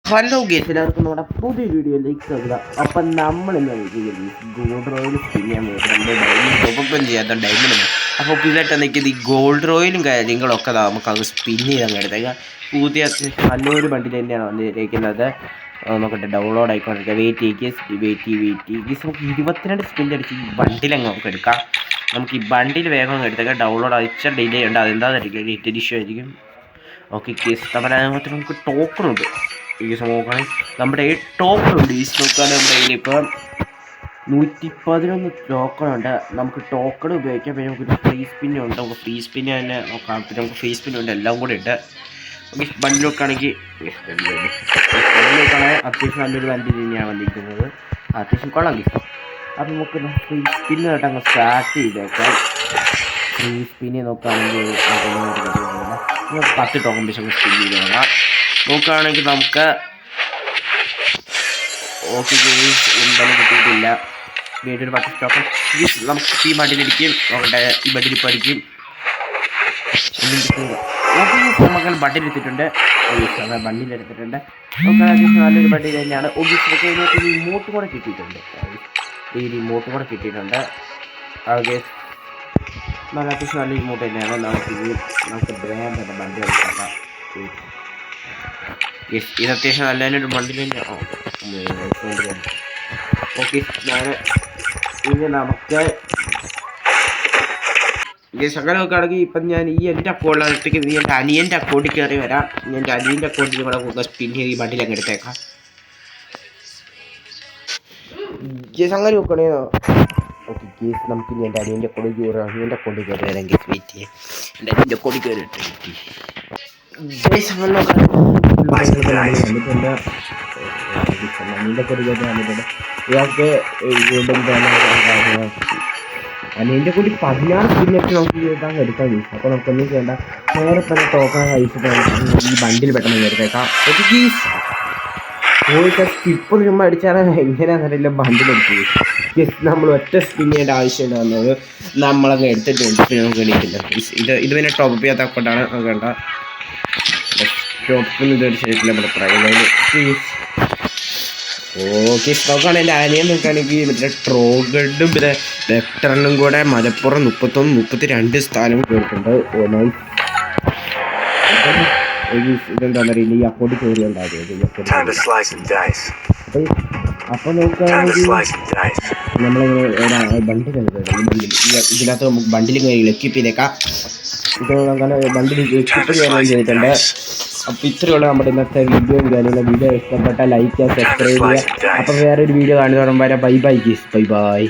Hello guys, എല്ലാവർക്കും നമ്മുടെ പുതിയ വീഡിയോയിലേക്ക് സ്വാഗതം. അപ്പം നമ്മളിന്ന് ഗോൾഡ് റോയൽ സ്പിൻ ചെയ്യാൻ പോയിട്ട് നമ്മൾ ഡയമണ്ട് ടോപ്പപ്പം ചെയ്യാത്ത ഡയമണ്ട്. അപ്പോൾ പുതിയതായിട്ട് നിൽക്കുന്നത് ഈ ഗോൾഡ് റോയിലും കാര്യങ്ങളൊക്കെ നമുക്ക് അത് സ്പിൻ ചെയ്താൽ എടുത്തേക്കാം. പുതിയ നല്ലൊരു ബണ്ടിൽ തന്നെയാണ് വന്നിരിക്കുന്നത്. നോക്കട്ടെ, ഡൗൺലോഡ് ആയിക്കൊണ്ടിരിക്കുക. വെയിറ്റ് നമുക്ക് 22 സ്പിൻ അടിച്ച് ഈ ബണ്ടിലങ്ങ് നമുക്ക് എടുക്കാം. നമുക്ക് ഈ ബണ്ടിൽ വേഗം അങ്ങ് എടുത്തേക്കാം. ഡൗൺലോഡ് അയച്ച ഡിലേ ഉണ്ട്, അതെന്താണെന്നായിരിക്കും നെറ്റ് ഇഷ്യൂ ആയിരിക്കും. ഓക്കെ കേസ്, നമ്മുടെ അതിനകത്ത് നമുക്ക് ടോക്കണുണ്ട്. ഈ നോക്കുകയാണെങ്കിൽ നമ്മുടെ ഈ ടോക്കണുണ്ട്. ഈ നോക്കുകയാണെങ്കിൽ നമ്മുടെ കയ്യിൽ ഇപ്പോൾ 111 ടോക്കണുണ്ട്. നമുക്ക് ടോക്കൺ ഉപയോഗിക്കാം. പിന്നെ നമുക്കൊരു ഫ്രീ സ്പിന്നുണ്ട്. നമുക്ക് ഫ്രീ സ്പിന്ന് തന്നെ നോക്കാം. പിന്നെ നമുക്ക് ഫ്രീ സ്പിന്നുണ്ട്, എല്ലാം കൂടെ ഉണ്ട്. ബണ്ടിൽ നോക്കുകയാണെങ്കിൽ അത്യാവശ്യം നല്ലൊരു വണ്ടി തന്നെയാണ് വന്നിരിക്കുന്നത്. അത്യാവശ്യം കൊള്ളാം കിട്ടും. അപ്പം നമുക്ക് ഫ്രീ സ്പിന്നായിട്ട് അങ്ങ് സ്റ്റാർട്ട് ചെയ്തേക്കാം. ഫ്രീ സ്പിന്നെ നോക്കുകയാണെങ്കിൽ 10 ടോക്കൺ പൈസ സ്പിൻ ചെയ്ത് നോക്കാം. നോക്കുകയാണെങ്കിൽ നമുക്ക് ഓക്കെ എന്തായാലും കിട്ടിയിട്ടില്ല. വീട്ടിൽ 10 ടോക്കൺ നമുക്ക് ഈ ബണ്ടിലടിക്കും. നോക്കട്ടെ, ഈ ബണ്ടിലിപ്പോൾ അടിക്കും. നമുക്ക് ബണ്ടിലെടുത്തിട്ടുണ്ട്. ബണ്ടിലെടുത്തിട്ടുണ്ട്. നമുക്ക് നല്ലൊരു ബണ്ടിൽ തന്നെയാണ്. ഒബിയസ്ലി റിമോട്ട് കൂടെ കിട്ടിയിട്ടുണ്ട്. ഈ റിമോട്ട് കൂടെ കിട്ടിയിട്ടുണ്ട്. ഓക്കെ, നല്ല അത്യാവശ്യം നല്ല റിമോട്ട് തന്നെയാണ്. നമുക്ക് ബ്രാൻഡ് ബണ്ടി എടുക്കാം. ഇത് അത്യാവശ്യം നല്ലൊരു ബണ്ടിൽ തന്നെയാണ്. ഓക്കെ, ഞാൻ ഇത് നമുക്ക് അങ്ങനെ നോക്കുകയാണെങ്കിൽ ഇപ്പം ഞാൻ ഈ എൻ്റെ അക്കൗണ്ടിലേക്ക് എൻ്റെ അനിയൻ്റെ അക്കൗണ്ടിൽ കയറി വരാം. എൻ്റെ അനിയൻ്റെ അക്കൗണ്ടിൽ കൂടെ കൂടെ സ്പിൻ ചെയ്ത് ഈ ബണ്ടിൽ അങ്ങ് എടുത്തേക്കാം. അങ്ങനെ നോക്കുകയാണെങ്കിൽ ഓക്കെ കേസ്, നമുക്ക് ഇനി എൻ്റെ അനിയൻ്റെ അക്കൗണ്ടിൽ കയറാം. അനിയൻ്റെ അക്കൗണ്ടിൽ കയറി വരാം. കേസ് വെയിറ്റ് ചെയ്യാം. എൻ്റെ അനിയൻ്റെ അക്കൗണ്ടിൽ കയറിയിട്ട് അങ്ങനെ വന്നിട്ടുണ്ട്. അനിയൻ്റെ അക്കൗണ്ടിൽ കയറി വന്നിട്ടുണ്ട്. ഇയാൾക്ക് അനിയൻ്റെ കൂടി 16 സ്പിന്നൊക്കെ നമുക്ക് ചെയ്താൽ എടുക്കാൻ കഴിയും. അപ്പോൾ നമുക്കൊന്നും ചെയ്യേണ്ട, നേരെ തന്നെ ടോക്കൺ കഴിച്ചിട്ട് ഈ ബണ്ടിൽ പെട്ടെന്ന് എടുത്തേക്കാം. ഓക്കെ ഗീസ്, പോയിട്ട് സ്കിപ്പ് ചുമ്മാ അടിച്ചാൽ എങ്ങനെയാണെന്നറിയില്ല ബണ്ടിലെടുത്തത്. ജസ്റ്റ് നമ്മൾ ഒറ്റ സ്പിൻ ചെയ്യേണ്ട ആവശ്യമില്ല വന്നത്. നമ്മളങ്ങ് എടുത്തിട്ടുണ്ട്. പിന്നെ നമുക്ക് എണീക്കില്ല. ഇത് പിന്നെ ടോപ്പ് ചെയ്യാത്ത അക്കൗണ്ടാണ്. വേണ്ട, ടോപ്പിന് ഇതൊരു ശരിക്കില്ല. നമ്മുടെ പ്രൈമറി ഓക്കെ സ്റ്റോക്കാണ്. എൻ്റെ അനിയൻ നോക്കുകയാണെങ്കിൽ മറ്റേ ട്രോഗഡും പിന്നെ വെക്ടറിനും കൂടെ മലപ്പുറം 31-32 സ്ഥാനം കയറിയിട്ടുണ്ട്. ഇതെന്താണെന്ന് അറിയില്ല, ഈ അക്കൗണ്ട് കയറി ഉണ്ടാകുന്നത്. അപ്പോൾ നോക്കുകയാണെങ്കിൽ നമ്മളിങ്ങനെ ബണ്ടിൽ ഇതിനകത്ത് നമുക്ക് ബണ്ടിൽ എക്വിപ്പ് ചെയ്തേക്കാം. ഇത് അങ്ങനെ ബണ്ടിൽ എക്വിപ്പ് ചെയ്യാൻ ചെയ്തിട്ടുണ്ട്. അപ്പോൾ ഇത്രയുള്ള നമ്മുടെ ഇന്നത്തെ വീഡിയോ ഇഷ്ടപ്പെട്ട ലൈക്ക് ചെയ്യുക, സബ്സ്ക്രൈബ് ചെയ്യുക. അപ്പോൾ വേറൊരു വീഡിയോ കാണുന്നവരെ ബൈ ബൈ ഗീസ്, ബൈ ബൈ.